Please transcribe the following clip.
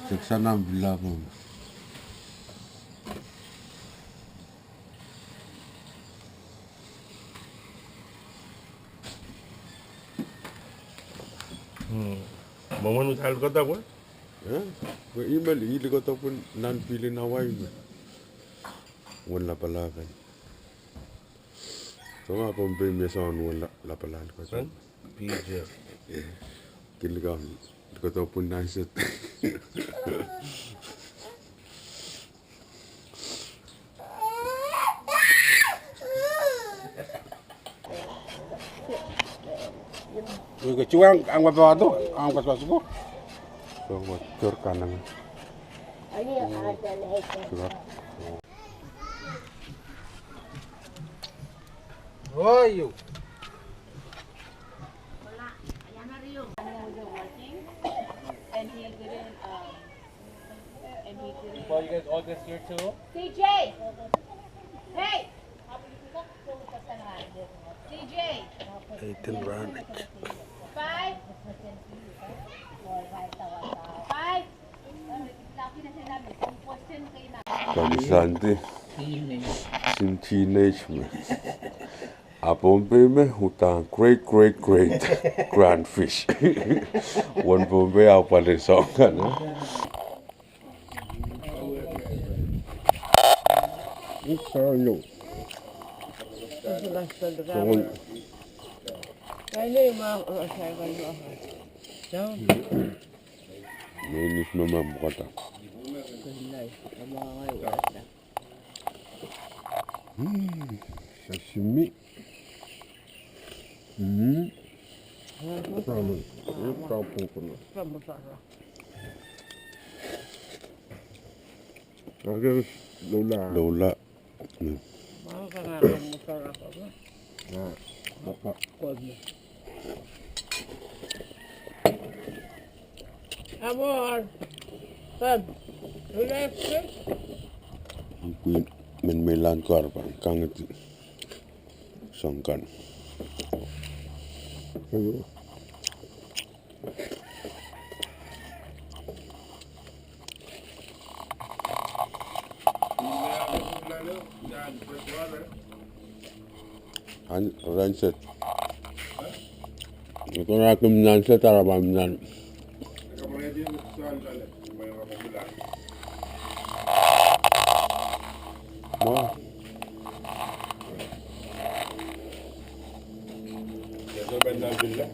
Sana bila mo. Momen uthal kota ko. Email ili ko to pun nan pili na wai mo. Wala pala kan. So nga Pohnpei me son wala la pala ko. PJ. Kili ko to pun nice. Cái chú ăn qua bò đó, ăn qua bò số. So what tur kanan. Ôi yêu. Well, you guys all get here too? CJ! Hey! CJ! 18 rand. 5! 5! Kali santi. Sin teenage me. Pohnpei me hutang great grand fish. One Pohnpei au pale song kan. Sarno. Menis mama kota. Sashimi. Salmon. Kapung kono. Agak lola. Amor! Fab! You left it? Men melan korban kanget songkan. Ranset. Ito na kumnan sa tarabamnan. Mo. Ito ba na bila?